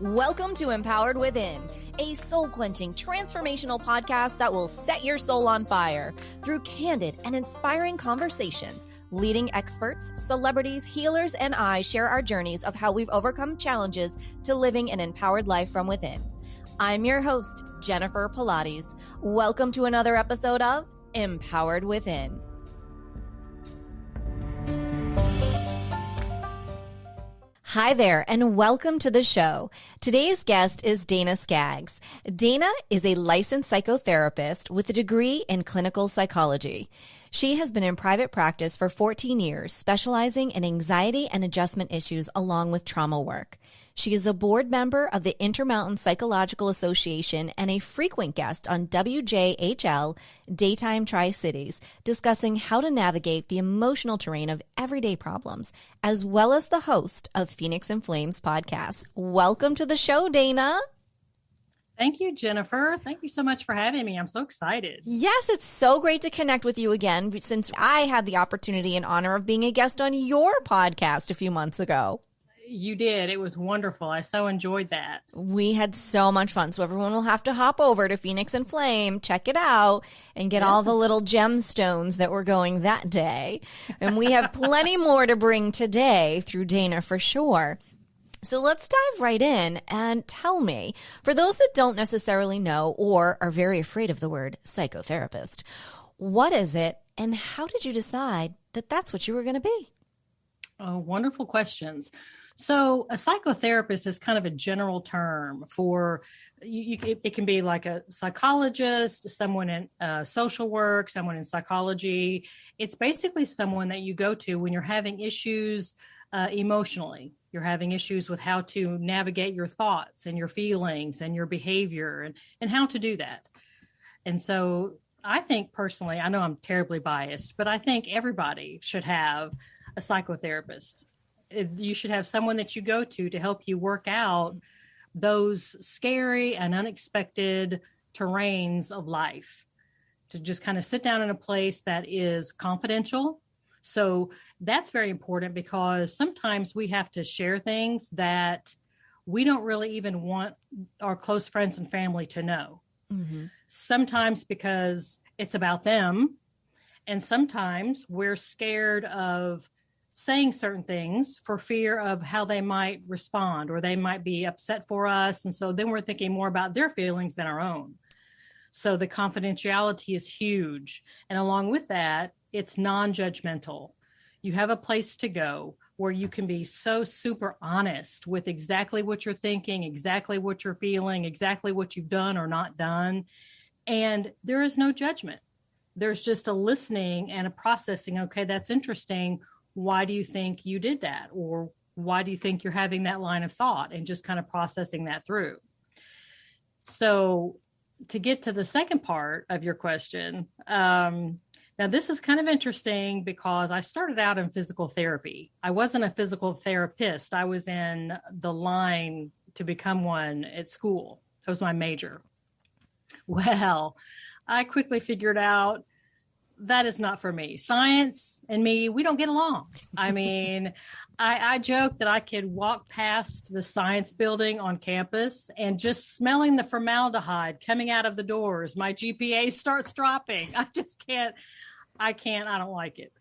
Welcome to Empowered Within, a soul-quenching, transformational podcast that will set your soul on fire through candid and inspiring conversations. Leading experts, celebrities, healers, and I share our journeys of how we've overcome challenges to living an empowered life from within. I'm your host, Jennifer Pilates. Welcome to another episode of Empowered Within. Hi there, and welcome to the show. Today's guest is Dana Skaags. Dana is a licensed psychotherapist with a degree in clinical psychology. She has been in private practice for 14 years, specializing in anxiety and adjustment issues along with trauma work. She is a board member of the Intermountain Psychological Association and a frequent guest on WJHL Daytime Tri-Cities, discussing how to navigate the emotional terrain of everyday problems, as well as the host of Phoenix in Flames podcast. Welcome to the show, Dana. Thank you, Jennifer. Thank you so much for having me. I'm so excited. Yes, it's so great to connect with you again, since I had the opportunity and honor of being a guest on your podcast a few months ago. You did. It was wonderful. I so enjoyed that. We had so much fun. So everyone will have to hop over to Phoenix and Flame, check it out, and get all the little gemstones that were going that day. And we have plenty more to bring today through Dana for sure. So let's dive right in and tell me, for those that don't necessarily know or are very afraid of the word psychotherapist, what is it and how did you decide that that's what you were going to be? Oh, wonderful questions. So a psychotherapist is kind of a general term for, it can be like a psychologist, someone in social work, someone in psychology. It's basically someone that you go to when you're having issues emotionally. You're having issues with how to navigate your thoughts and your feelings and your behavior and how to do that. And so I think personally, I know I'm terribly biased, but I think everybody should have a psychotherapist. You should have someone that you go to help you work out those scary and unexpected terrains of life, to just kind of sit down in a place that is confidential. So that's very important, because sometimes we have to share things that we don't really even want our close friends and family to know. Mm-hmm. Sometimes because it's about them, and sometimes we're scared of saying certain things for fear of how they might respond, or they might be upset for us. And so then we're thinking more about their feelings than our own. So the confidentiality is huge. And along with that, it's non-judgmental. You have a place to go where you can be so super honest with exactly what you're thinking, exactly what you're feeling, exactly what you've done or not done. And there is no judgment. There's just a listening and a processing. Okay, that's interesting. Why do you think you did that? Or why do you think you're having that line of thought? And just kind of processing that through. So to get to the second part of your question, now this is kind of interesting because I started out in physical therapy. I wasn't a physical therapist. I was in the line to become one at school. That was my major. Well, I quickly figured out that is not for me. Science and me, we don't get along. I mean, I joke that I could walk past the science building on campus and just smelling the formaldehyde coming out of the doors, my GPA starts dropping. I just can't, I don't like it.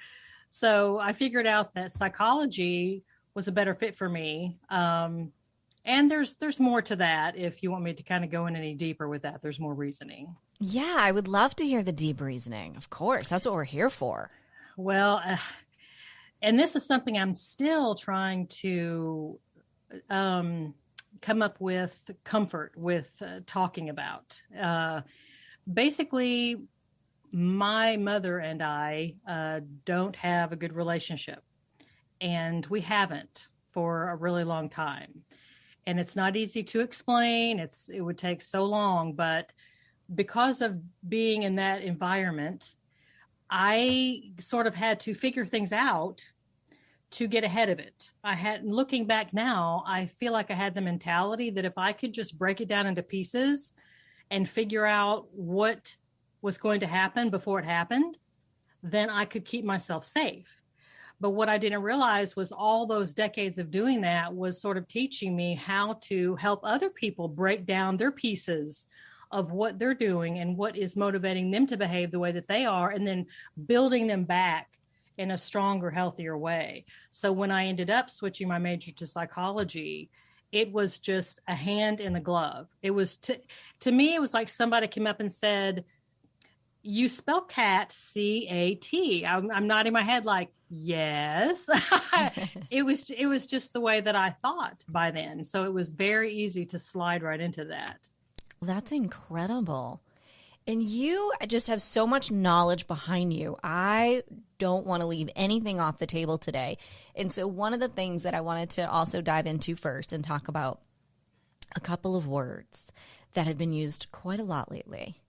So I figured out that psychology was a better fit for me. And there's more to that. If you want me to kind of go in any deeper with that, there's more reasoning. Yeah, I would love to hear the deep reasoning. Of course, that's what we're here for. Well, and this is something I'm still trying to come up with comfort with talking about. Basically, my mother and I don't have a good relationship, and we haven't for a really long time. And it's not easy to explain. It would take so long, but because of being in that environment, I sort of had to figure things out to get ahead of it. Looking back now, I feel like I had the mentality that if I could just break it down into pieces and figure out what was going to happen before it happened, then I could keep myself safe. But what I didn't realize was all those decades of doing that was sort of teaching me how to help other people break down their pieces of what they're doing and what is motivating them to behave the way that they are, and then building them back in a stronger, healthier way. So when I ended up switching my major to psychology, it was just a hand in a glove. It was to me, it was like somebody came up and said, "You spell cat C-A-T." I'm nodding my head like, yes. It was just the way that I thought by then. So it was very easy to slide right into that. That's incredible. And you just have so much knowledge behind you. I don't want to leave anything off the table today. And so one of the things that I wanted to also dive into first and talk about a couple of words that have been used quite a lot lately: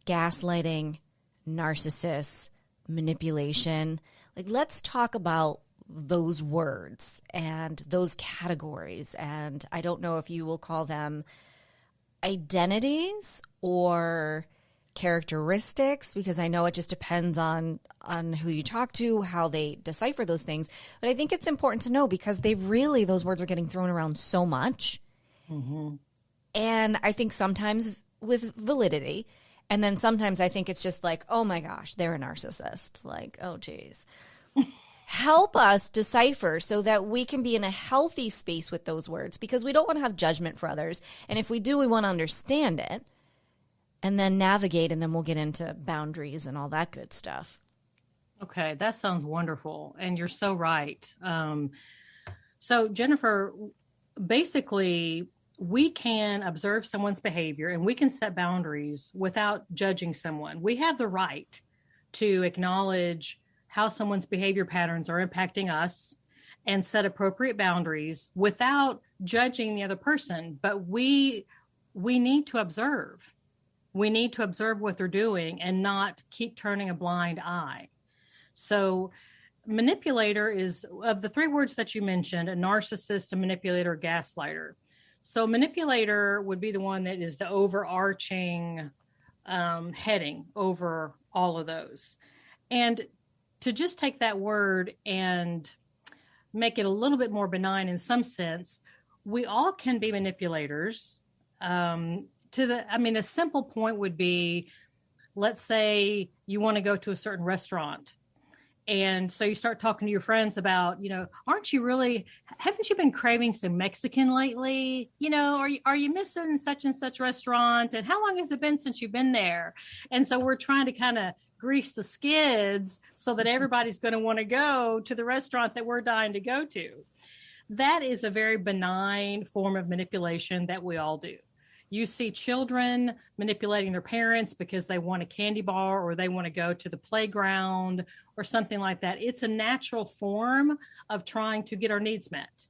gaslighting, narcissists, manipulation. Like, let's talk about those words and those categories. And I don't know if you will call them identities or characteristics, because I know it just depends on who you talk to, how they decipher those things. But I think it's important to know, because those words are getting thrown around so much. Mm-hmm. And I think sometimes with validity. And then sometimes I think it's just like, oh my gosh, they're a narcissist. Like, oh geez. Help us decipher so that we can be in a healthy space with those words, because we don't want to have judgment for others. And if we do, we want to understand it and then navigate, and then we'll get into boundaries and all that good stuff. Okay, that sounds wonderful. And you're so right. So Jennifer, basically, we can observe someone's behavior and we can set boundaries without judging someone. We have the right to acknowledge how someone's behavior patterns are impacting us and set appropriate boundaries without judging the other person. But we need to observe. We need to observe what they're doing and not keep turning a blind eye. So manipulator is, of the three words that you mentioned, a narcissist, a manipulator, a gaslighter. So manipulator would be the one that is the overarching heading over all of those. And to just take that word and make it a little bit more benign in some sense, we all can be manipulators. A simple point would be, let's say you want to go to a certain restaurant. And so you start talking to your friends about, haven't you been craving some Mexican lately? Are you missing such and such restaurant? And how long has it been since you've been there? And so we're trying to kind of grease the skids so that everybody's going to want to go to the restaurant that we're dying to go to. That is a very benign form of manipulation that we all do. You see children manipulating their parents because they want a candy bar or they want to go to the playground or something like that. It's a natural form of trying to get our needs met.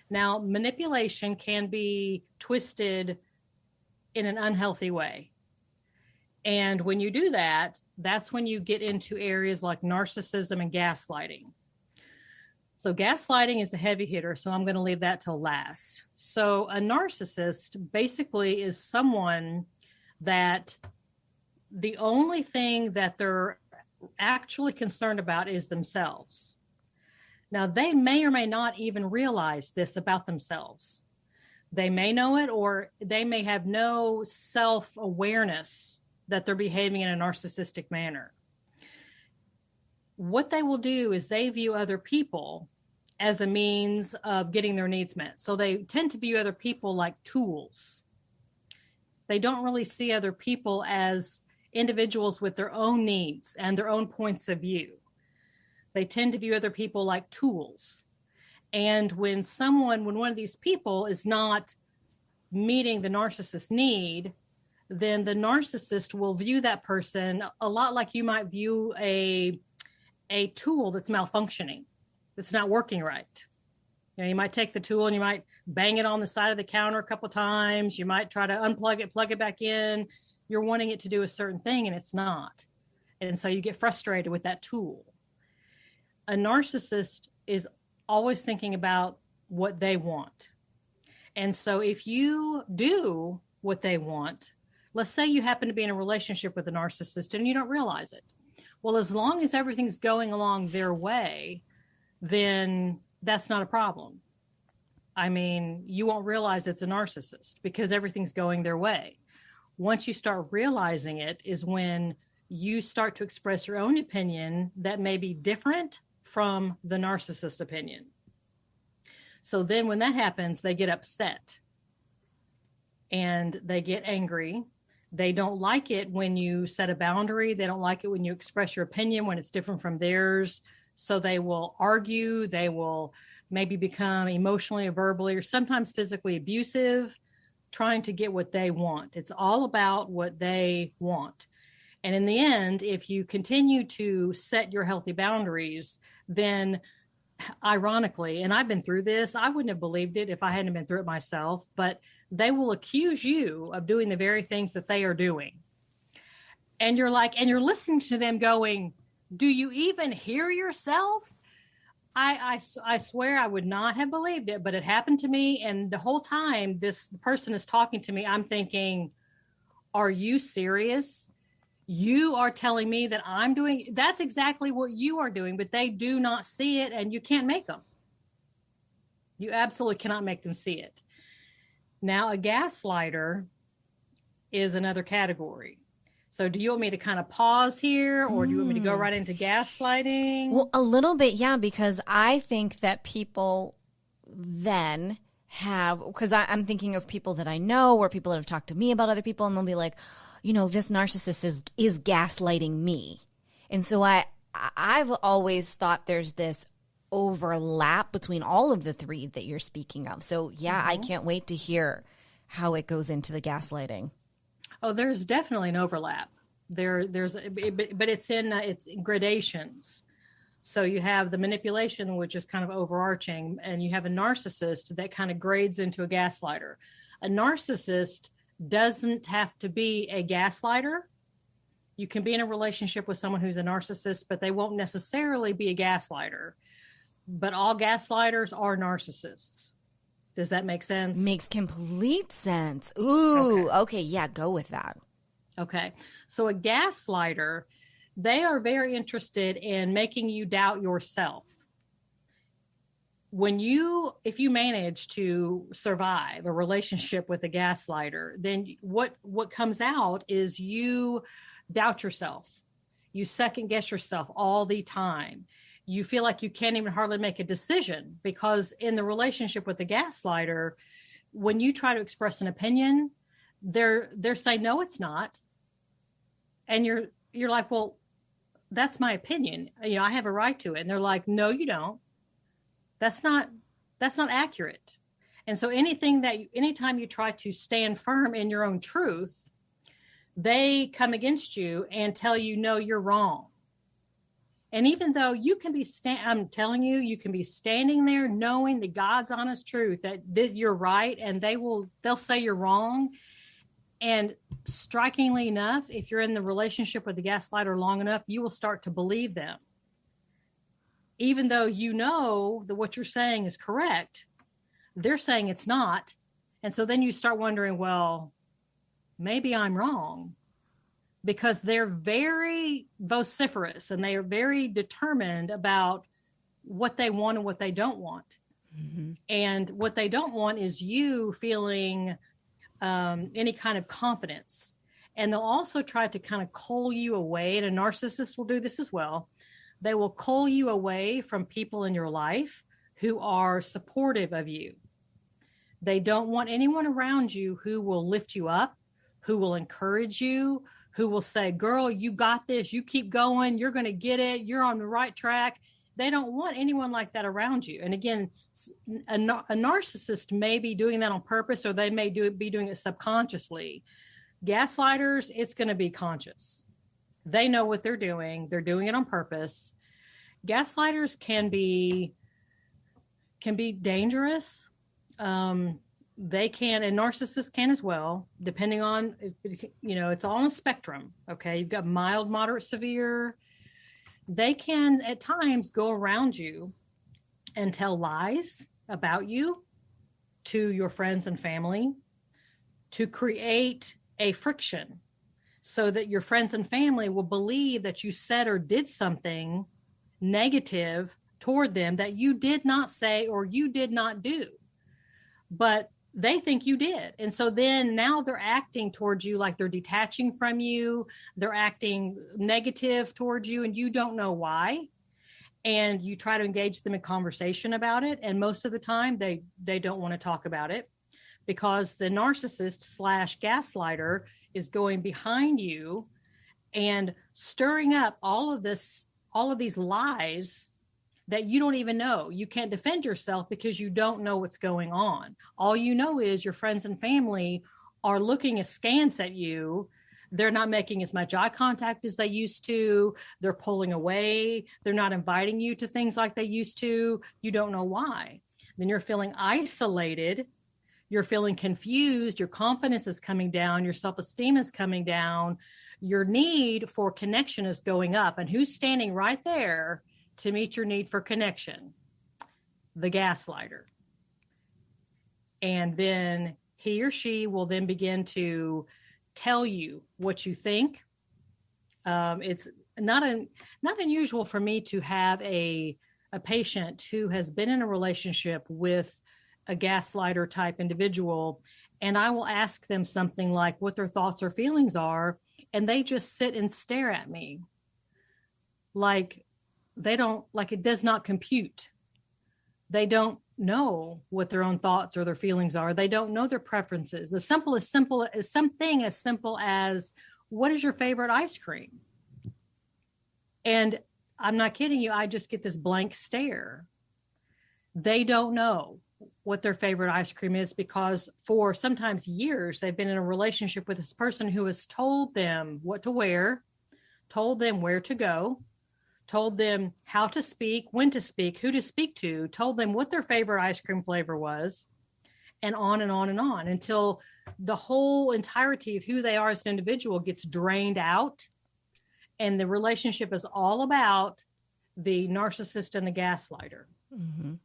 Now, manipulation can be twisted in an unhealthy way. And when you do that, that's when you get into areas like narcissism and gaslighting. So gaslighting is the heavy hitter, so I'm going to leave that till last. So a narcissist basically is someone that the only thing that they're actually concerned about is themselves. Now, they may or may not even realize this about themselves. They may know it, or they may have no self-awareness that they're behaving in a narcissistic manner. What they will do is they view other people as a means of getting their needs met. So they tend to view other people like tools. They don't really see other people as individuals with their own needs and their own points of view. They tend to view other people like tools. And when one of these people is not meeting the narcissist's need, then the narcissist will view that person a lot like you might view a tool that's malfunctioning, that's not working right. You might take the tool and you might bang it on the side of the counter a couple of times. You might try to unplug it, plug it back in. You're wanting it to do a certain thing and it's not. And so you get frustrated with that tool. A narcissist is always thinking about what they want. And so if you do what they want, let's say you happen to be in a relationship with a narcissist and you don't realize it. Well, as long as everything's going along their way, then that's not a problem. I mean, you won't realize it's a narcissist because everything's going their way. Once you start realizing it is when you start to express your own opinion that may be different from the narcissist opinion. So then when that happens, they get upset and they get angry. They don't like it when you set a boundary. They don't like it when you express your opinion when it's different from theirs. So they will argue. They will maybe become emotionally or verbally or sometimes physically abusive, trying to get what they want. It's all about what they want. And in the end, if you continue to set your healthy boundaries, then ironically, and I've been through this, I wouldn't have believed it if I hadn't been through it myself, but they will accuse you of doing the very things that they are doing. And you're listening to them going, do you even hear yourself? I swear I would not have believed it, but it happened to me. And the whole time this person is talking to me, I'm thinking, are you serious? You are telling me that I'm doing, that's exactly what you are doing, but they do not see it and you can't make them. You absolutely cannot make them see it. Now, a gaslighter is another category. So do you want me to kind of pause here or do you want me to go right into gaslighting? Well, a little bit, yeah, because I think that people then have, because I'm thinking of people that I know or people that have talked to me about other people and they'll be like, you know, this narcissist is gaslighting me. And so I've always thought there's this overlap between all of the three that you're speaking of. So yeah, I can't wait to hear how it goes into the gaslighting. Oh, there's definitely an overlap. But it's in gradations. So you have the manipulation, which is kind of overarching, and you have a narcissist that kind of grades into a gaslighter. A narcissist doesn't have to be a gaslighter. You can be in a relationship with someone who's a narcissist, but they won't necessarily be a gaslighter. But all gaslighters are narcissists. Does that make sense? Makes complete sense. Ooh, okay, yeah, go with that. Okay. So a gaslighter, they are very interested in making you doubt yourself. If you manage to survive a relationship with a gaslighter, then what comes out is you doubt yourself. You second guess yourself all the time. You feel like you can't even hardly make a decision because in the relationship with the gaslighter, when you try to express an opinion, they're saying, no, it's not. And you're like, well, that's my opinion. You know, I have a right to it. And they're like, no, you don't. That's not accurate. And so anytime you try to stand firm in your own truth, they come against you and tell you, no, you're wrong. And even though you can be, I'm telling you, you can be standing there knowing the God's honest truth that you're right, and they'll say you're wrong. And strikingly enough, if you're in the relationship with the gaslighter long enough, you will start to believe them. Even though you know that what you're saying is correct, they're saying it's not. And so then you start wondering, well, maybe I'm wrong. Because they're very vociferous and they are very determined about what they want and what they don't want. Mm-hmm. And what they don't want is you feeling any kind of confidence. And they'll also try to kind of cull you away. And a narcissist will do this as well. They will cull you away from people in your life who are supportive of you. They don't want anyone around you who will lift you up, who will encourage you, who will say, girl, you got this, you keep going, you're going to get it, you're on the right track. They don't want anyone like that around you. And again, a narcissist may be doing that on purpose, or they may be doing it subconsciously. Gaslighters, it's going to be conscious. They know what they're doing it on purpose. Gaslighters can be dangerous. They can, and narcissists can as well, depending on, it's all on a spectrum. Okay. You've got mild, moderate, severe. They can at times go around you and tell lies about you to your friends and family to create a friction so that your friends and family will believe that you said or did something negative toward them that you did not say or you did not do, but they think you did. And so then now they're acting towards you like they're detaching from you. They're acting negative towards you and you don't know why. And you try to engage them in conversation about it. And most of the time they don't want to talk about it because the narcissist / gaslighter is going behind you and stirring up all of these lies that you don't even know. You can't defend yourself because you don't know what's going on. All you know is your friends and family are looking askance at you. They're not making as much eye contact as they used to. They're pulling away. They're not inviting you to things like they used to. You don't know why. Then you're feeling isolated. You're feeling confused. Your confidence is coming down. Your self-esteem is coming down. Your need for connection is going up. And who's standing right there to meet your need for connection? The gaslighter. And then he or she will then begin to tell you what you think. It's not unusual for me to have a patient who has been in a relationship with a gaslighter type individual, and I will ask them something like what their thoughts or feelings are, and they just sit and stare at me like it does not compute. They don't know what their own thoughts or their feelings are. They don't know their preferences. As something as simple as, what is your favorite ice cream? And I'm not kidding you. I just get this blank stare. They don't know what their favorite ice cream is because for sometimes years, they've been in a relationship with this person who has told them what to wear, told them where to go, told them how to speak, when to speak, who to speak to, told them what their favorite ice cream flavor was, and on and on and on until the whole entirety of who they are as an individual gets drained out. And the relationship is all about the narcissist and the gaslighter. Mm-hmm.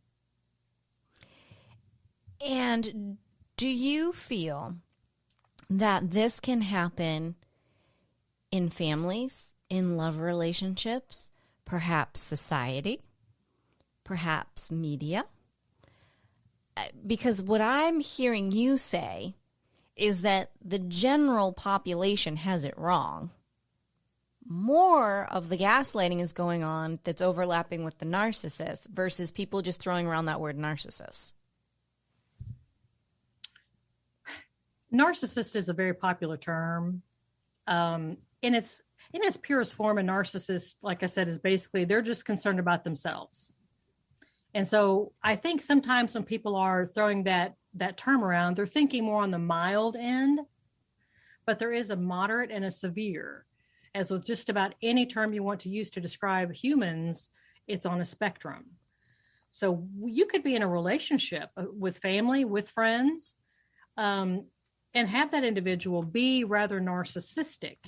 And do you feel that this can happen in families, in love relationships, perhaps society, perhaps media? Because what I'm hearing you say is that the general population has it wrong. More of the gaslighting is going on that's overlapping with the narcissist versus people just throwing around that word narcissist. Narcissist is a very popular term. In its purest form, a narcissist, like I said, is basically they're just concerned about themselves. And so I think sometimes when people are throwing that term around, they're thinking more on the mild end, but there is a moderate and a severe. As with just about any term you want to use to describe humans, it's on a spectrum. So you could be in a relationship with family, with friends, and have that individual be rather narcissistic,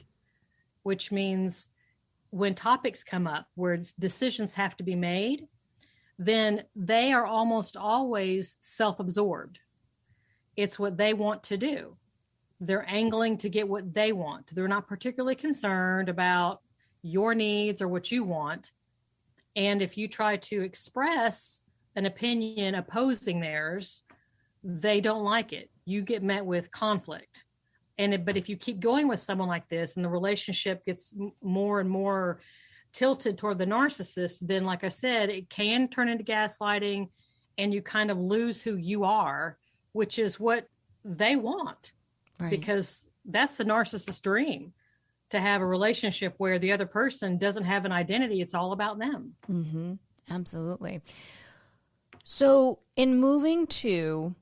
which means when topics come up where decisions have to be made, then they are almost always self-absorbed. It's what they want to do. They're angling to get what they want. They're not particularly concerned about your needs or what you want. And if you try to express an opinion opposing theirs, they don't like it. You get met with conflict. But if you keep going with someone like this and the relationship gets more and more tilted toward the narcissist, then like I said, it can turn into gaslighting and you kind of lose who you are, which is what they want. Right. Because that's the narcissist's dream, to have a relationship where the other person doesn't have an identity. It's all about them. Mm-hmm. Absolutely. So in moving to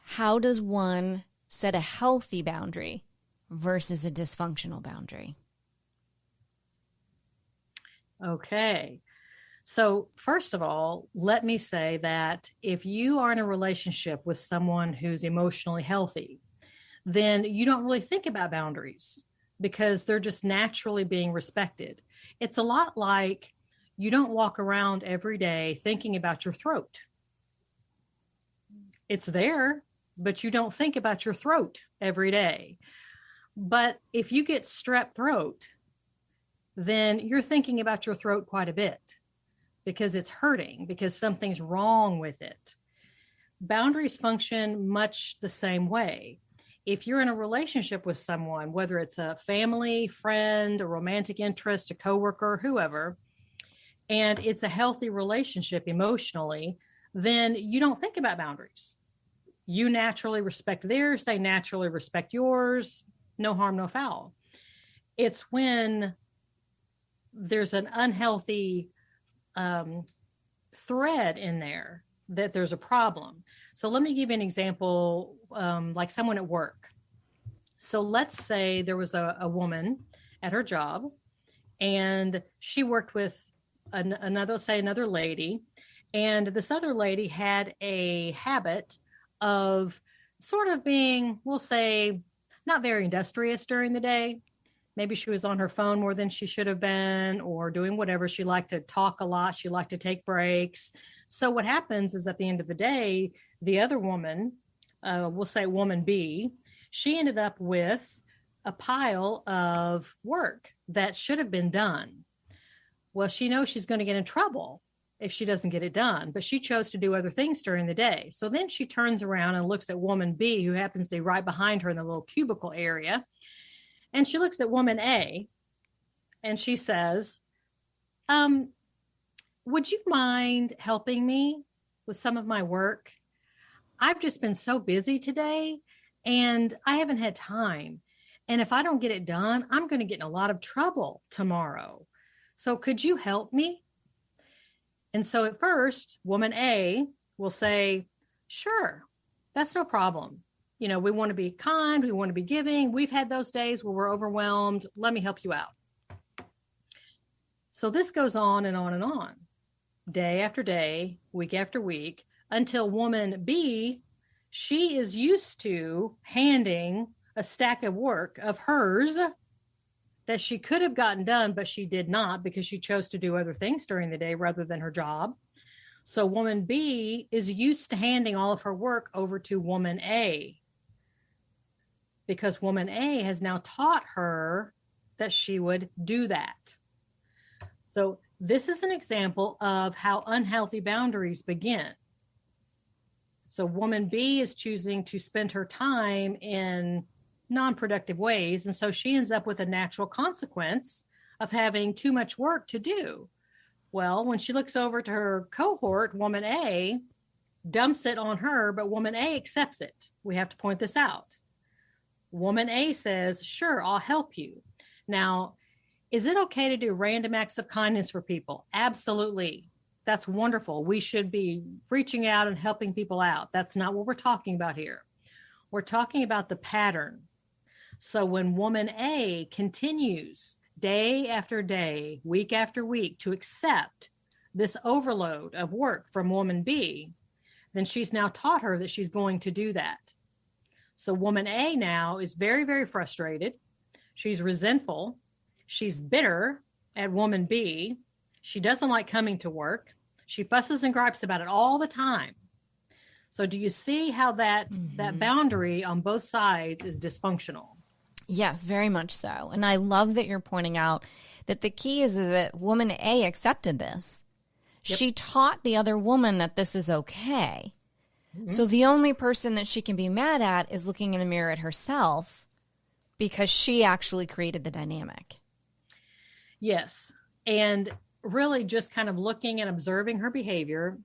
how does one set a healthy boundary versus a dysfunctional boundary? Okay. So first of all, let me say that if you are in a relationship with someone who's emotionally healthy, then you don't really think about boundaries because they're just naturally being respected. It's a lot like you don't walk around every day thinking about your throat. It's there, but you don't think about your throat every day. But if you get strep throat, then you're thinking about your throat quite a bit. because it's hurting, because something's wrong with it. Boundaries function much the same way. If you're in a relationship with someone, whether it's a family, friend, a romantic interest, a coworker, whoever, and it's a healthy relationship emotionally, then you don't think about boundaries. You naturally respect theirs. They naturally respect yours. No harm, no foul. It's when there's an unhealthy thread in there that there's a problem. So let me give you an example, like someone at work. So let's say there was a woman at her job, and she worked with another lady, and this other lady had a habit of sort of being, we'll say, not very industrious during the day. Maybe she was on her phone more than she should have been, or doing whatever. She liked to talk a lot. She liked to take breaks. So what happens is at the end of the day, the other woman, we'll say woman B, she ended up with a pile of work that should have been done. Well, she knows she's going to get in trouble if she doesn't get it done, but she chose to do other things during the day. So then she turns around and looks at woman B, who happens to be right behind her in the little cubicle area. And she looks at woman A and she says, would you mind helping me with some of my work? I've just been so busy today and I haven't had time. And if I don't get it done, I'm going to get in a lot of trouble tomorrow. So could you help me? And so at first, woman A will say, sure, that's no problem. You know, we want to be kind. We want to be giving. We've had those days where we're overwhelmed. Let me help you out. So this goes on and on and on, day after day, week after week, until woman B, she is used to handing a stack of work of hers that she could have gotten done, but she did not because she chose to do other things during the day rather than her job. So woman B is used to handing all of her work over to woman A, because woman A has now taught her that she would do that. So this is an example of how unhealthy boundaries begin. So woman B is choosing to spend her time in non-productive ways. And so she ends up with a natural consequence of having too much work to do. Well, when she looks over to her cohort, woman A dumps it on her, but woman A accepts it. We have to point this out. Woman A says, sure, I'll help you. Now, is it okay to do random acts of kindness for people? Absolutely. That's wonderful. We should be reaching out and helping people out. That's not what we're talking about here. We're talking about the pattern. So when woman A continues day after day, week after week to accept this overload of work from woman B, then she's now taught her that she's going to do that. So woman A now is very, very frustrated. She's resentful. She's bitter at woman B. She doesn't like coming to work. She fusses and gripes about it all the time. So do you see how that boundary on both sides is dysfunctional? Yes, very much so. And I love that you're pointing out that the key is that woman A accepted this. Yep. She taught the other woman that this is okay. Mm-hmm. So the only person that she can be mad at is looking in the mirror at herself, because she actually created the dynamic. Yes. And really just kind of looking and observing her behavior.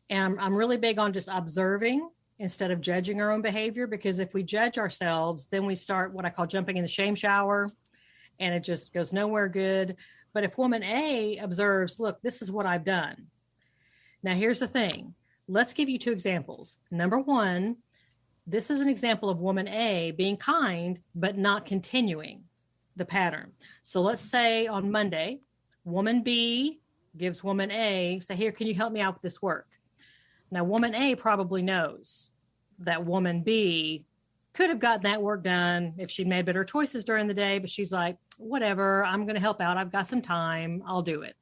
And I'm really big on just observing instead of judging our own behavior, because if we judge ourselves, then we start what I call jumping in the shame shower, and it just goes nowhere good. But if woman A observes, look, this is what I've done. Now, here's the thing. Let's give you two examples. Number one, this is an example of woman A being kind, but not continuing the pattern. So let's say on Monday, woman B gives woman A, say, here, can you help me out with this work? Now, woman A probably knows that woman B could have gotten that work done if she made better choices during the day, but she's like, whatever, I'm going to help out. I've got some time. I'll do it.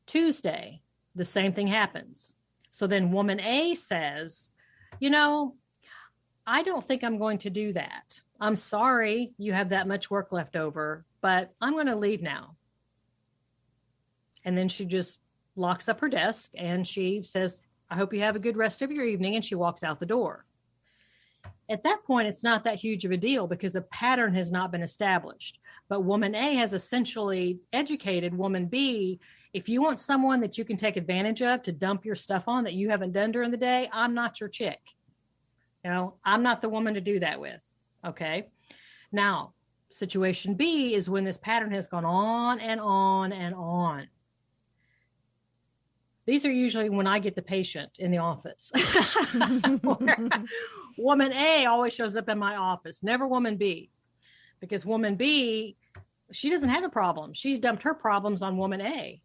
Tuesday, the same thing happens. So then woman A says, you know, I don't think I'm going to do that. I'm sorry you have that much work left over, but I'm going to leave now. And then she just locks up her desk and she says, I hope you have a good rest of your evening. And she walks out the door. At that point, it's not that huge of a deal because a pattern has not been established. But woman A has essentially educated woman B. If you want someone that you can take advantage of to dump your stuff on that you haven't done during the day, I'm not your chick. I'm not the woman to do that with. Okay. Now, situation B is when this pattern has gone on and on and on. These are usually when I get the patient in the office. Woman A always shows up in my office, never woman B, because woman B, she doesn't have a problem. She's dumped her problems on woman A.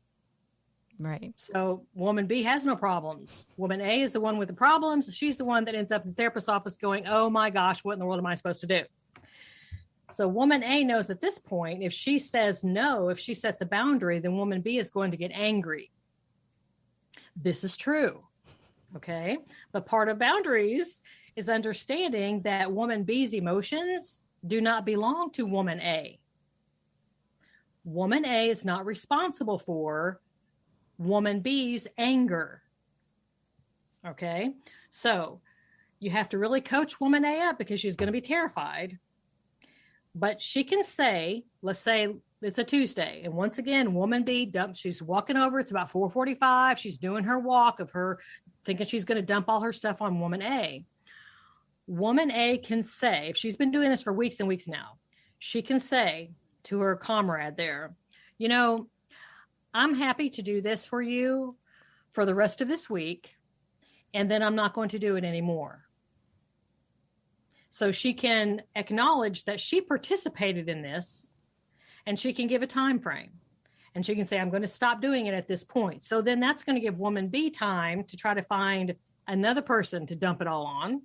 Right. So woman B has no problems. Woman A is the one with the problems. She's the one that ends up in the therapist's office going, oh my gosh, what in the world am I supposed to do? So woman A knows at this point, if she says no, if she sets a boundary, then woman B is going to get angry. This is true. Okay. But part of boundaries is understanding that woman B's emotions do not belong to woman A. Woman A is not responsible for woman B's anger. Okay. So you have to really coach woman A up because she's going to be terrified. But she can say, let's say it's a Tuesday. And once again, woman B dumps, she's walking over. It's about 4:45. She's doing her walk of her thinking she's going to dump all her stuff on woman A. Woman A can say, if she's been doing this for weeks and weeks now, she can say to her comrade there, I'm happy to do this for you for the rest of this week, and then I'm not going to do it anymore. So she can acknowledge that she participated in this, and she can give a time frame. And she can say, I'm going to stop doing it at this point. So then that's going to give woman B time to try to find another person to dump it all on.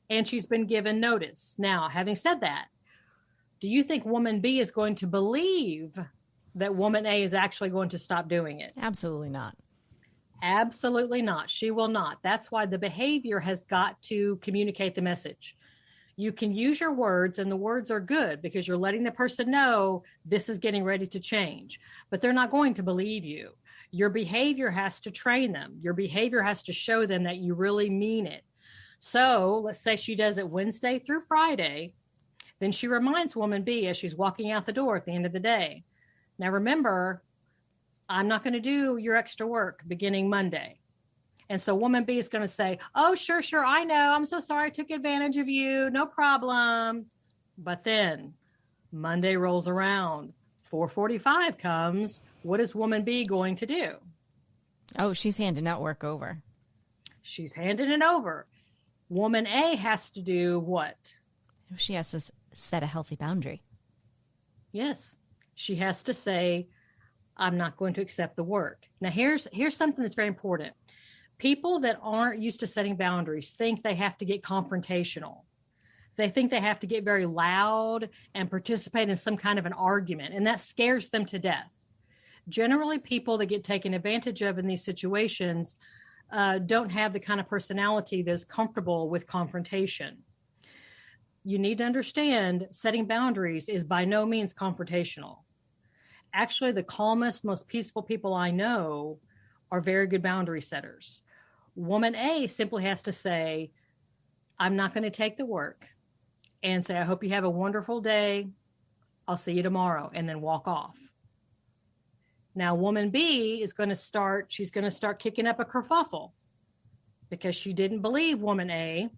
And she's been given notice. Now, having said that, do you think woman B is going to believe that woman A is actually going to stop doing it? Absolutely not. Absolutely not. She will not. That's why the behavior has got to communicate the message. You can use your words, and the words are good because you're letting the person know this is getting ready to change, but they're not going to believe you. Your behavior has to train them. Your behavior has to show them that you really mean it. So let's say she does it Wednesday through Friday. Then she reminds woman B as she's walking out the door at the end of the day. Now, remember, I'm not going to do your extra work beginning Monday. And so woman B is going to say, oh, sure, I know. I'm so sorry I took advantage of you. No problem. But then Monday rolls around. 4:45 comes. What is woman B going to do? Oh, she's handing out work over. She's handing it over. Woman A has to do what? She has to set a healthy boundary. Yes. She has to say, I'm not going to accept the work. Now, here's something that's very important. People that aren't used to setting boundaries think they have to get confrontational. They think they have to get very loud and participate in some kind of an argument, and that scares them to death. Generally, people that get taken advantage of in these situations don't have the kind of personality that's comfortable with confrontation. You need to understand setting boundaries is by no means confrontational. Actually, the calmest, most peaceful people I know are very good boundary setters. Woman A simply has to say, I'm not going to take the work, and say, I hope you have a wonderful day. I'll see you tomorrow, and then walk off. Now, woman B is going to start kicking up a kerfuffle because she didn't believe woman A.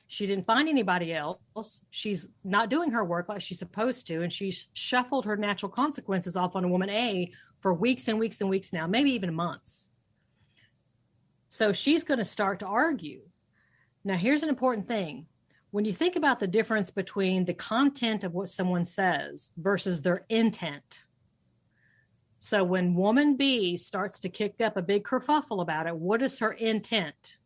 She didn't find anybody else. She's not doing her work like she's supposed to. And she's shuffled her natural consequences off on a woman A for weeks and weeks and weeks now, maybe even months. So she's going to start to argue. Now, here's an important thing. When you think about the difference between the content of what someone says versus their intent. So when woman B starts to kick up a big kerfuffle about it, what is her intent?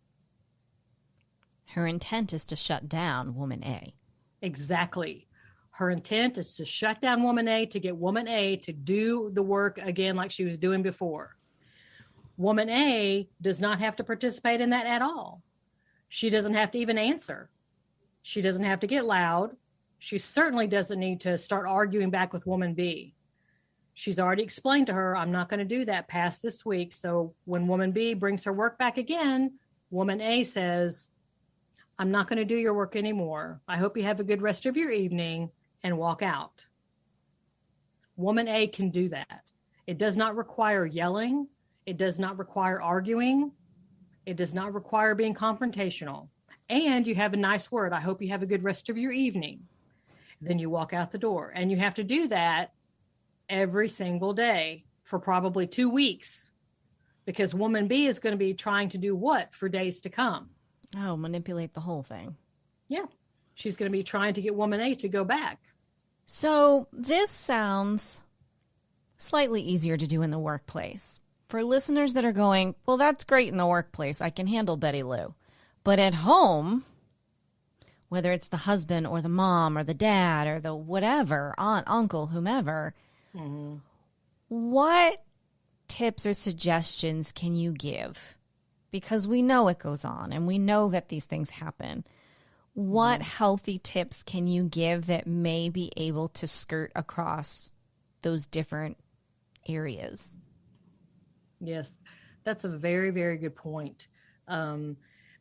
Her intent is to shut down woman A. Exactly. Her intent is to shut down woman A, to get woman A to do the work again like she was doing before. Woman A does not have to participate in that at all. She doesn't have to even answer. She doesn't have to get loud. She certainly doesn't need to start arguing back with woman B. She's already explained to her, I'm not going to do that past this week. So when woman B brings her work back again, woman A says, I'm not going to do your work anymore. I hope you have a good rest of your evening, and walk out. Woman A can do that. It does not require yelling. It does not require arguing. It does not require being confrontational. And you have a nice word. I hope you have a good rest of your evening. Then you walk out the door. And you have to do that every single day for probably 2 weeks, because woman B is going to be trying to do what for days to come? Oh, manipulate the whole thing. Yeah. She's going to be trying to get woman A to go back. So this sounds slightly easier to do in the workplace. For listeners that are going, well, that's great in the workplace. I can handle Betty Lou. But at home, whether it's the husband or the mom or the dad or the whatever, aunt, uncle, whomever, what tips or suggestions can you give? Because we know it goes on and we know that these things happen. What healthy tips can you give that may be able to skirt across those different areas? Yes, that's a very, very good point.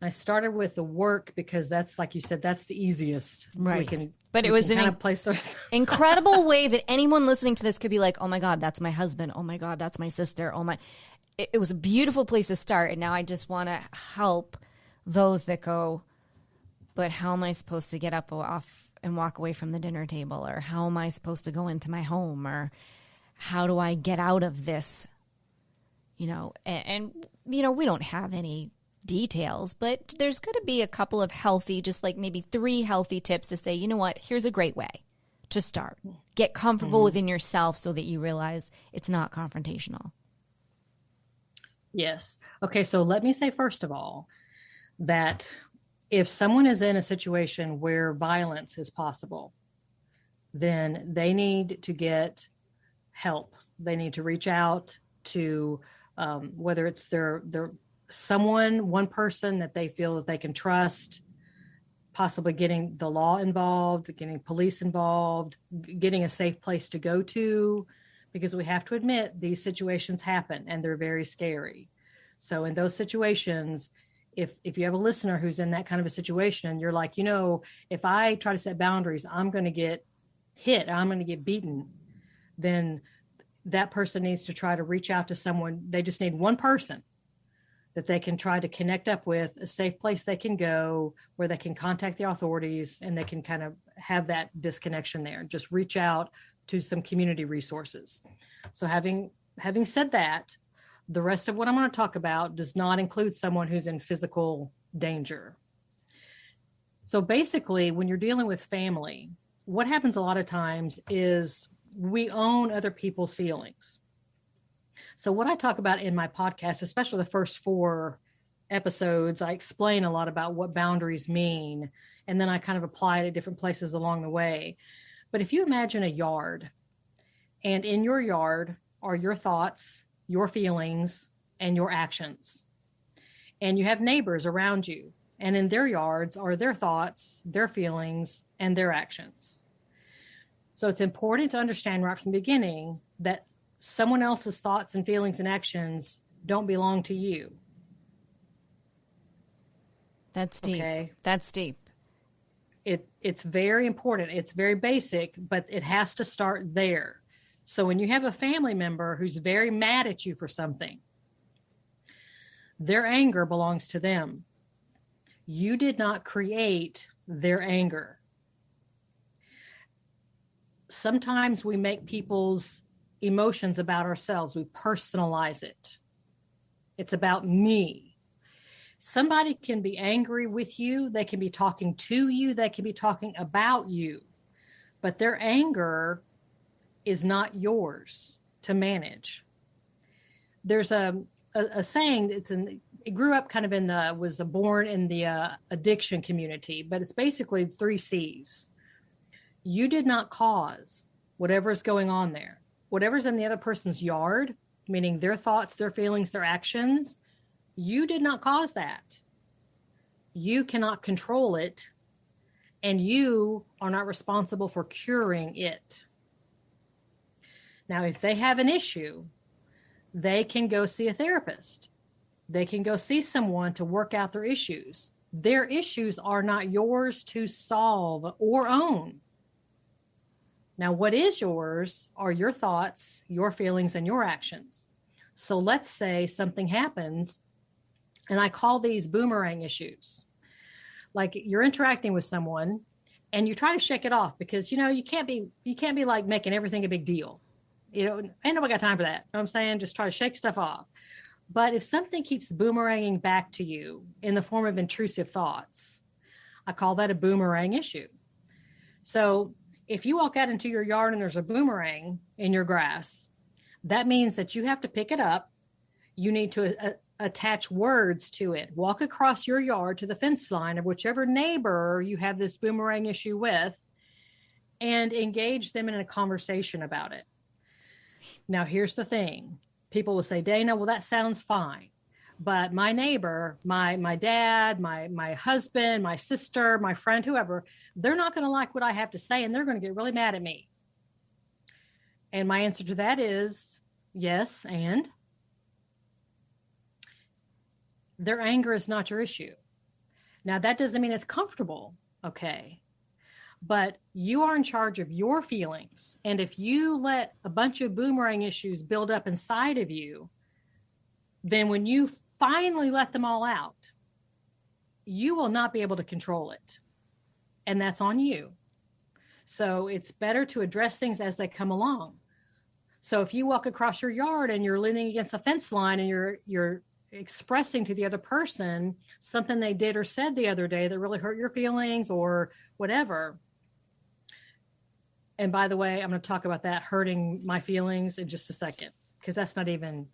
I started with the work because that's, like you said, that's the easiest. Right. But it was an place those. incredible way that anyone listening to this could be like, oh my God, that's my husband. Oh my God, that's my sister. Oh my. It was a beautiful place to start. And now I just want to help those that go, but how am I supposed to get up off and walk away from the dinner table? Or how am I supposed to go into my home? Or how do I get out of this? And we don't have any details, but there's going to be a couple of healthy, just like maybe 3 healthy tips to say, you know what, here's a great way to start. Get comfortable within yourself so that you realize it's not confrontational. Yes. Okay. So let me say, first of all, that if someone is in a situation where violence is possible, then they need to get help. They need to reach out to whether it's their one person that they feel that they can trust, possibly getting the law involved, getting police involved, getting a safe place to go to, because we have to admit these situations happen and they're very scary. So in those situations, if you have a listener who's in that kind of a situation and you're like, if I try to set boundaries, I'm going to get hit, I'm going to get beaten, then that person needs to try to reach out to someone. They just need one person that they can try to connect up with, a safe place they can go where they can contact the authorities and they can kind of have that disconnection there. Just reach out to some community resources. So having said that, the rest of what I'm going to talk about does not include someone who's in physical danger. So basically, when you're dealing with family, what happens a lot of times is we own other people's feelings. So what I talk about in my podcast, especially the first 4 episodes, I explain a lot about what boundaries mean, and then I kind of apply it at different places along the way. But if you imagine a yard, and in your yard are your thoughts, your feelings, and your actions, and you have neighbors around you, and in their yards are their thoughts, their feelings, and their actions. So it's important to understand right from the beginning that someone else's thoughts and feelings and actions don't belong to you. That's deep. Okay? That's deep. It's very important. It's very basic, but it has to start there. So when you have a family member who's very mad at you for something, their anger belongs to them. You did not create their anger. Sometimes we make people's emotions about ourselves. We personalize it. It's about me. Somebody can be angry with you. They can be talking to you. They can be talking about you. But their anger is not yours to manage. There's a saying, it grew up kind of was born in the addiction community, but it's basically 3 C's. You did not cause whatever's going on there. Whatever's in the other person's yard, meaning their thoughts, their feelings, their actions, you did not cause that. You cannot control it, and you are not responsible for curing it. Now, if they have an issue, they can go see a therapist. They can go see someone to work out their issues. Their issues are not yours to solve or own. Now, what is yours are your thoughts, your feelings, and your actions. So let's say something happens, and I call these boomerang issues. Like you're interacting with someone and you try to shake it off because, you can't be like making everything a big deal. Ain't nobody got time for that. You know what I'm saying? Just try to shake stuff off. But if something keeps boomeranging back to you in the form of intrusive thoughts, I call that a boomerang issue. So if you walk out into your yard and there's a boomerang in your grass, that means that you have to pick it up. You need to attach words to it. Walk across your yard to the fence line of whichever neighbor you have this boomerang issue with and engage them in a conversation about it. Now, here's the thing. People will say, Dana, well, that sounds fine. But my neighbor, my dad, my husband, my sister, my friend, whoever, they're not going to like what I have to say, and they're going to get really mad at me. And my answer to that is yes, and their anger is not your issue. Now, that doesn't mean it's comfortable, okay? But you are in charge of your feelings. And if you let a bunch of boomerang issues build up inside of you, then when you finally let them all out, you will not be able to control it. And that's on you. So it's better to address things as they come along. So if you walk across your yard and you're leaning against a fence line and you're expressing to the other person something they did or said the other day that really hurt your feelings or whatever. And by the way, I'm going to talk about that hurting my feelings in just a second, because that's not even,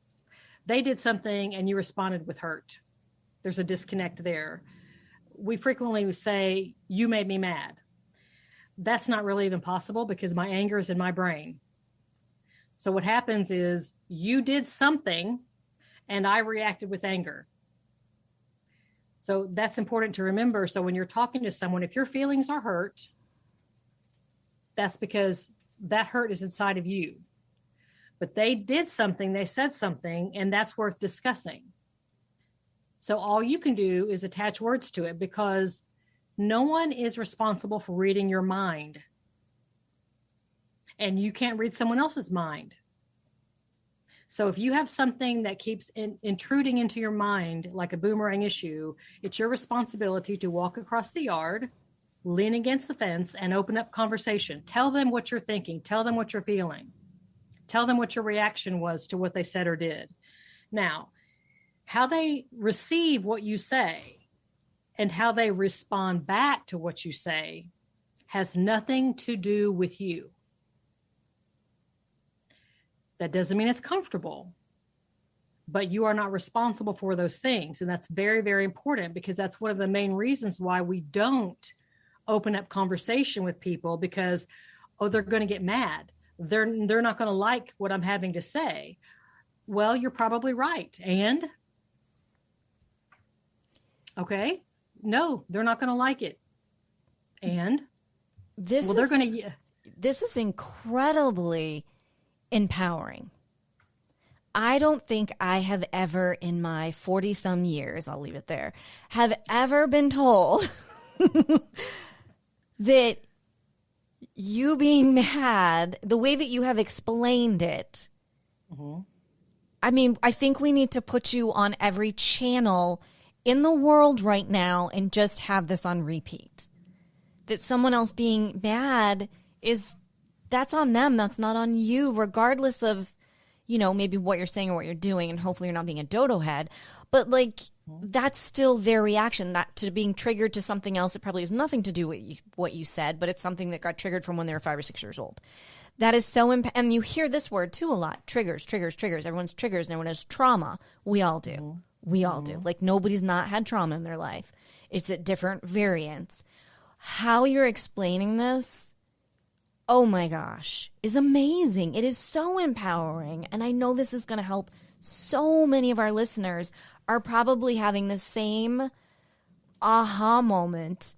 they did something and you responded with hurt. There's a disconnect there. We frequently say, you made me mad. That's not really even possible because my anger is in my brain. So what happens is you did something and I reacted with anger. So that's important to remember. So when you're talking to someone, if your feelings are hurt, that's because that hurt is inside of you. But they did something, they said something, and that's worth discussing. So all you can do is attach words to it, because no one is responsible for reading your mind. And you can't read someone else's mind. So if you have something that keeps intruding into your mind, like a boomerang issue, it's your responsibility to walk across the yard, lean against the fence, and open up conversation. Tell them what you're thinking. Tell them what you're feeling. Tell them what your reaction was to what they said or did. Now, how they receive what you say and how they respond back to what you say has nothing to do with you. That doesn't mean it's comfortable, but you are not responsible for those things. And that's very, very important, because that's one of the main reasons why we don't open up conversation with people, because, they're going to get mad. They're not going to like what I'm having to say. Well, you're probably right. And okay, no, they're not going to like it. And this is incredibly empowering. I don't think I have ever in my 40 some years, I'll leave it there, have ever been told that you being mad, the way that you have explained it, mm-hmm. I mean, I think we need to put you on every channel in the world right now and just have this on repeat. That someone else being mad that's on them. That's not on you, regardless of, maybe what you're saying or what you're doing. And hopefully you're not being a dodo head. But that's still their reaction, that to being triggered to something else that probably has nothing to do with what you said, but it's something that got triggered from when they were 5 or 6 years old. That is so, and you hear this word too a lot, triggers. Everyone's triggers and everyone has trauma. We all do. Mm-hmm. We all do. Nobody's not had trauma in their life. It's at different variants. How you're explaining this, oh my gosh, is amazing. It is so empowering. And I know this is going to help so many of our listeners are probably having the same aha moment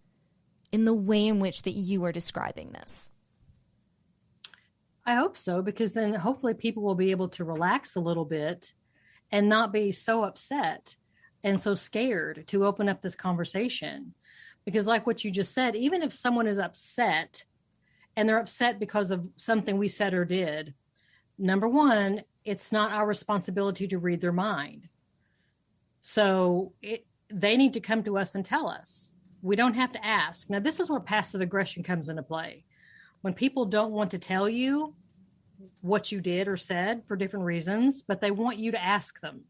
in the way in which that you are describing this. I hope so, because then hopefully people will be able to relax a little bit and not be so upset and so scared to open up this conversation. Because like what you just said, even if someone is upset and they're upset because of something we said or did, number one, it's not our responsibility to read their mind. So they need to come to us and tell us. We don't have to ask. Now, this is where passive aggression comes into play. When people don't want to tell you what you did or said for different reasons, but they want you to ask them.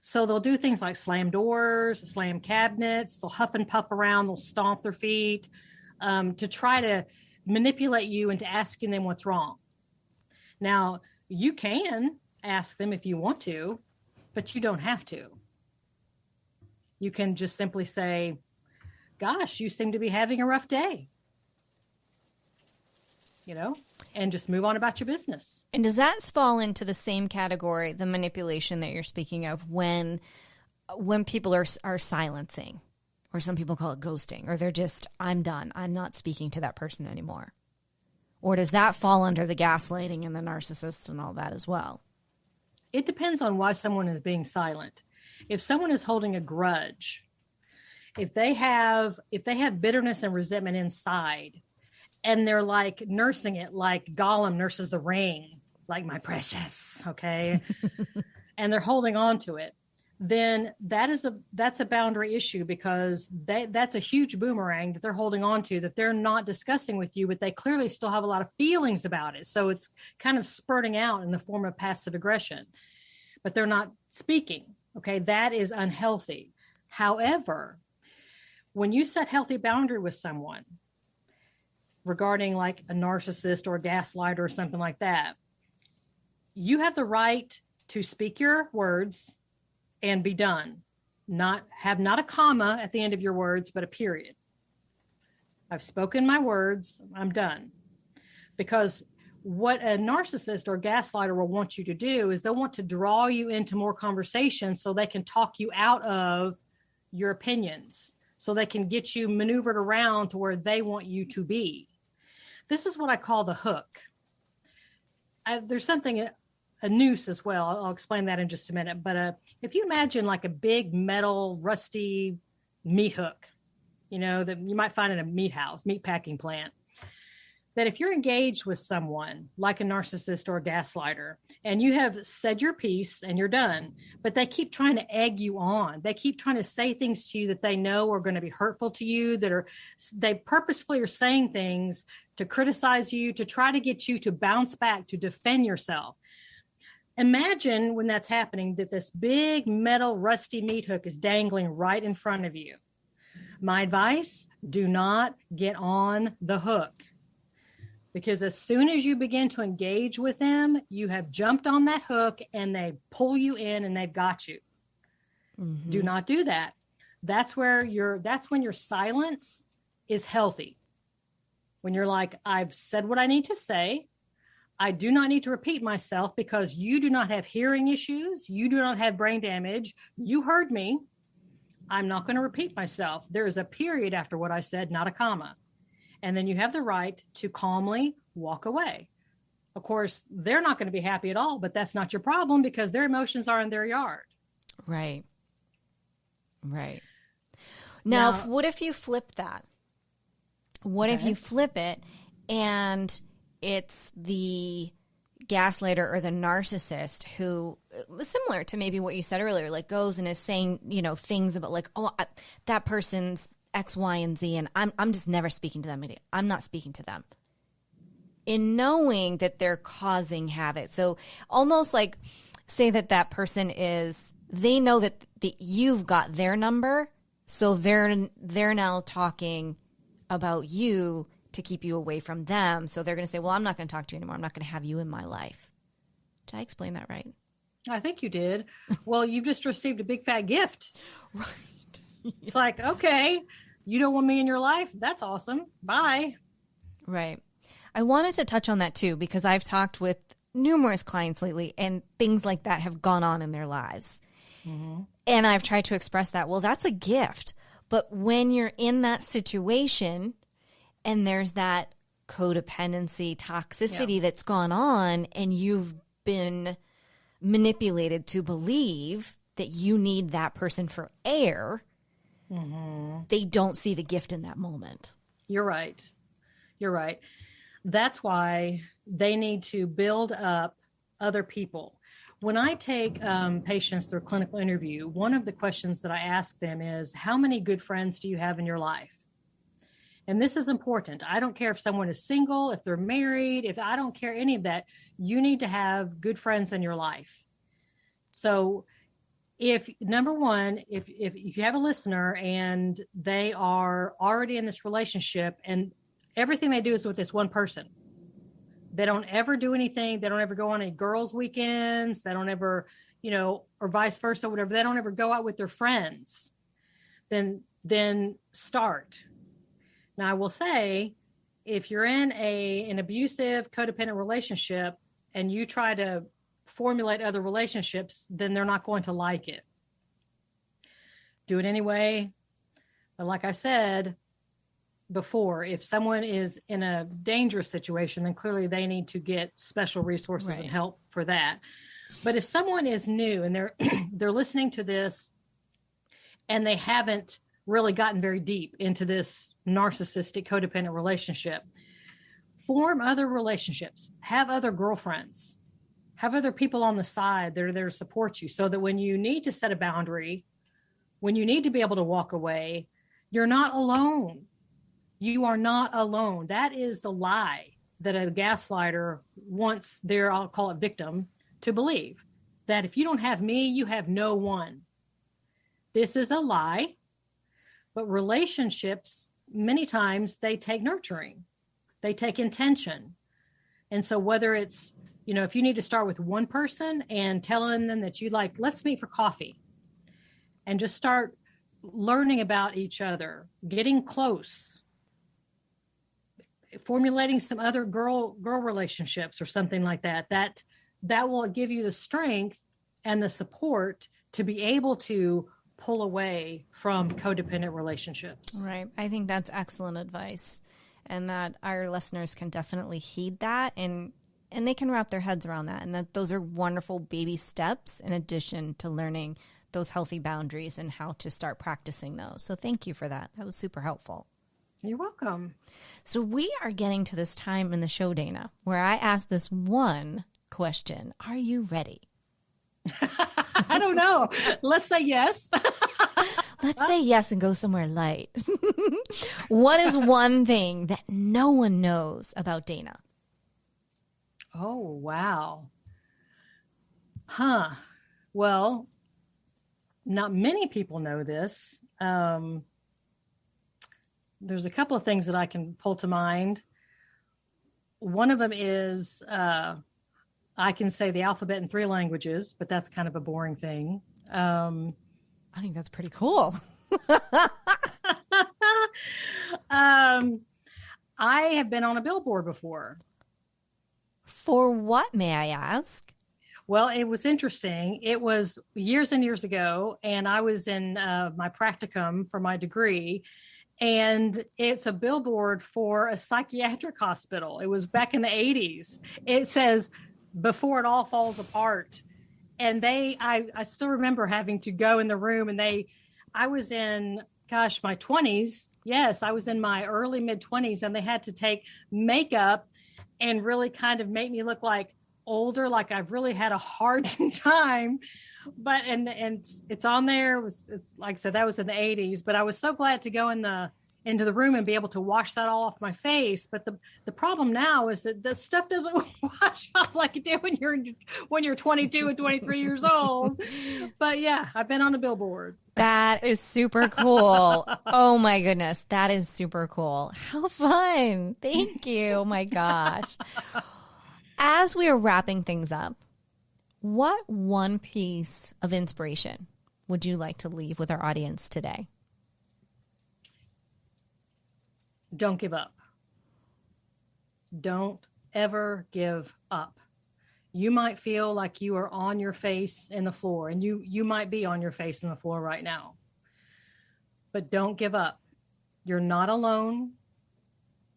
So they'll do things like slam doors, slam cabinets, they'll huff and puff around, they'll stomp their feet to try to manipulate you into asking them what's wrong. Now, you can ask them if you want to, but you don't have to. You can just simply say, gosh, you seem to be having a rough day. And just move on about your business. And does that fall into the same category, the manipulation that you're speaking of, when people are silencing, or some people call it ghosting, or they're just, I'm done, I'm not speaking to that person anymore? Or does that fall under the gaslighting and the narcissist and all that as well? It depends on why someone is being silent. If someone is holding a grudge, if they have bitterness and resentment inside, and they're like nursing it like Gollum nurses the ring, like my precious, okay? And they're holding on to it, then that's a boundary issue, because that's a huge boomerang that they're holding on to, that they're not discussing with you, but they clearly still have a lot of feelings about it. So it's kind of spurting out in the form of passive aggression, but they're not speaking, okay? That is unhealthy. However, when you set healthy boundary with someone, regarding like a narcissist or a gaslighter or something like that, you have the right to speak your words and be done. Not a comma at the end of your words, but a period. I've spoken my words, I'm done. Because what a narcissist or gaslighter will want you to do is they'll want to draw you into more conversation so they can talk you out of your opinions, so they can get you maneuvered around to where they want you to be. This is what I call the hook. There's something, a noose as well. I'll explain that in just a minute. But if you imagine like a big metal, rusty meat hook, that you might find in a meat packing plant, that if you're engaged with someone like a narcissist or a gaslighter, and you have said your piece and you're done, but they keep trying to egg you on. They keep trying to say things to you that they know are going to be hurtful to you, they purposefully are saying things to criticize you, to try to get you to bounce back, to defend yourself. Imagine when that's happening, that this big metal rusty meat hook is dangling right in front of you. My advice, do not get on the hook. Because as soon as you begin to engage with them, you have jumped on that hook and they pull you in and they've got you. Mm-hmm. Do not do that. That's when your silence is healthy. When you're like, I've said what I need to say. I do not need to repeat myself, because you do not have hearing issues. You do not have brain damage. You heard me. I'm not going to repeat myself. There is a period after what I said, not a comma. And then you have the right to calmly walk away. Of course, they're not going to be happy at all, but that's not your problem, because their emotions are in their yard. Right. Now, what if you flip that? What if you flip it and it's the gaslighter or the narcissist who, similar to maybe what you said earlier, like goes and is saying, things about like, that person's X, Y, and Z, and I'm just never speaking to them. I'm not speaking to them. In knowing that they're causing havoc. So almost like say that person they know that you've got their number, so they're now talking about you to keep you away from them. So they're going to say, well, I'm not going to talk to you anymore. I'm not going to have you in my life. Did I explain that right? I think you did. Well, you've just received a big fat gift. Right. It's like, okay, you don't want me in your life? That's awesome. Bye. Right. I wanted to touch on that too, because I've talked with numerous clients lately and things like that have gone on in their lives. Mm-hmm. And I've tried to express that, well, that's a gift. But when you're in that situation and there's that codependency, toxicity that's gone on, and you've been manipulated to believe that you need that person for air. They don't see the gift in that moment. You're right. You're right. That's why they need to build up other people. When I take patients through a clinical interview, one of the questions that I ask them is, how many good friends do you have in your life? And this is important. I don't care if someone is single, if they're married, if I don't care any of that. You need to have good friends in your life. So if number one, if you have a listener and they are already in this relationship and everything they do is with this one person, they don't ever do anything. They don't ever go on any girls' weekends. They don't ever, or vice versa, whatever. They don't ever go out with their friends. Then start. Now, I will say, if you're in an abusive, codependent relationship and you try to formulate other relationships, then they're not going to like it. Do it anyway. But like I said before, if someone is in a dangerous situation, then clearly they need to get special resources and help for that. But if someone is new and they're listening to this and they haven't really gotten very deep into this narcissistic codependent relationship, form other relationships, have other girlfriends, have other people on the side that are there to support you, so that when you need to set a boundary, when you need to be able to walk away, you're not alone. You are not alone. That is the lie that a gaslighter wants their, I'll call it victim, to believe, that if you don't have me, you have no one. This is a lie. But relationships, many times, they take nurturing. They take intention. And so whether it's, if you need to start with one person and telling them that you like, let's meet for coffee, and just start learning about each other, getting close, formulating some other girl relationships or something like that, that will give you the strength and the support to be able to pull away from codependent relationships. Right. I think that's excellent advice, and that our listeners can definitely heed that, and they can wrap their heads around that, and that those are wonderful baby steps in addition to learning those healthy boundaries and how to start practicing those. So thank you for that. That was super helpful. You're welcome. So we are getting to this time in the show, Dana, where I ask this one question. Are you ready? I don't know. Let's say yes. Let's say yes and go somewhere light. What is one thing that no one knows about Dana? Oh, wow. Well, not many people know this. There's a couple of things that I can pull to mind. One of them is I can say the alphabet in 3 languages, but that's kind of a boring thing. I think that's pretty cool. I have been on a billboard before. For what, may I ask? Well, it was interesting. It was years and years ago, and I was in my practicum for my degree, and it's a billboard for a psychiatric hospital. It was back in the 80s. It says, "Before it all falls apart." And I still remember having to go in the room, and I was in, my 20s. Yes, I was in my early mid-20s, and they had to take makeup and really kind of make me look like older, like I've really had a hard time. But and it's on there. It's like I said, that was in the 80s. But I was so glad to go into the room and be able to wash that all off my face. But the problem now is that the stuff doesn't wash off like it did when you're 22 and 23 years old. But yeah, I've been on a billboard. That is super cool. Oh my goodness, that is super cool. How fun. Thank you. Oh my gosh. As we are wrapping things up, what one piece of inspiration would you like to leave with our audience today? Don't give up. Don't ever give up. You might feel like you are on your face in the floor, and you might be on your face in the floor right now. But don't give up. You're not alone.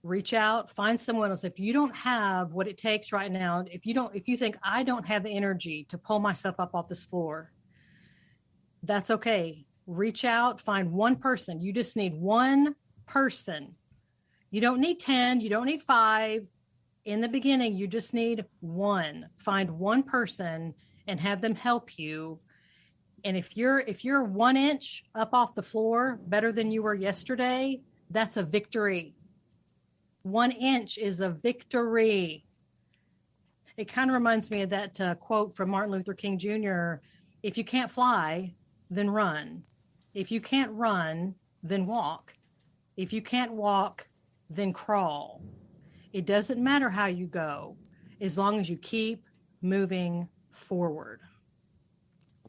reach out, find someone else. If you don't have what it takes right now, if you think I don't have the energy to pull myself up off this floor, that's okay. Reach out, find one person. You just need one person. You don't need 10, you don't need 5. In the beginning, you just need one. Find one person and have them help you. And if you're 1 inch up off the floor better than you were yesterday, that's a victory. 1 inch is a victory. It kind of reminds me of that quote from Martin Luther King Jr. If you can't fly, then run. If you can't run, then walk. If you can't walk, then crawl. It doesn't matter how you go, as long as you keep moving forward.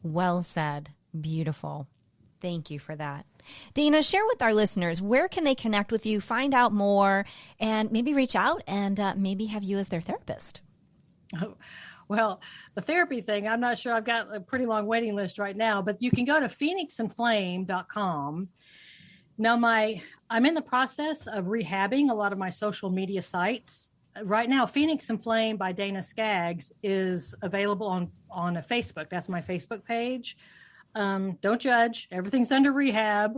Well said. Beautiful. Thank you for that. Dana, share with our listeners, where can they connect with you, find out more, and maybe reach out and maybe have you as their therapist? Oh, well, the therapy thing, I'm not sure. I've got a pretty long waiting list right now, but you can go to phoenixandflame.com. Now, I'm in the process of rehabbing a lot of my social media sites. Right now, Phoenix and Flame by Dana Skaags is available on a Facebook. That's my Facebook page. Don't judge. Everything's under rehab.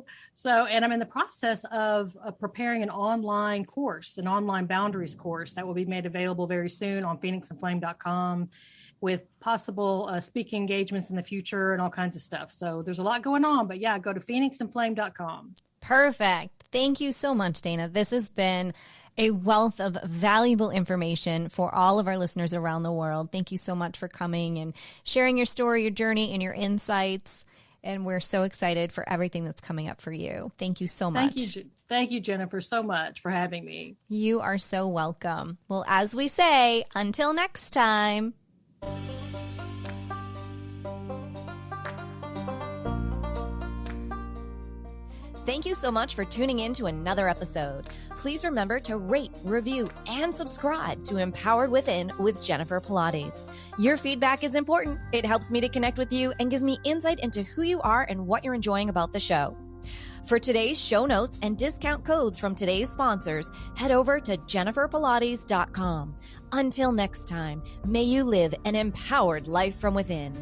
And I'm in the process of preparing an online course, an online boundaries course that will be made available very soon on phoenixandflame.com with possible speaking engagements in the future and all kinds of stuff. So there's a lot going on, but yeah, go to phoenixandflame.com. Perfect. Thank you so much, Dana. This has been a wealth of valuable information for all of our listeners around the world. Thank you so much for coming and sharing your story, your journey, and your insights. And we're so excited for everything that's coming up for you. Thank you so much. Thank you, Jennifer, so much for having me. You are so welcome. Well, as we say, until next time. Thank you so much for tuning in to another episode. Please remember to rate, review, and subscribe to Empowered Within with Jennifer Pilates. Your feedback is important. It helps me to connect with you and gives me insight into who you are and what you're enjoying about the show. For today's show notes and discount codes from today's sponsors, head over to jenniferpilates.com. Until next time, may you live an empowered life from within.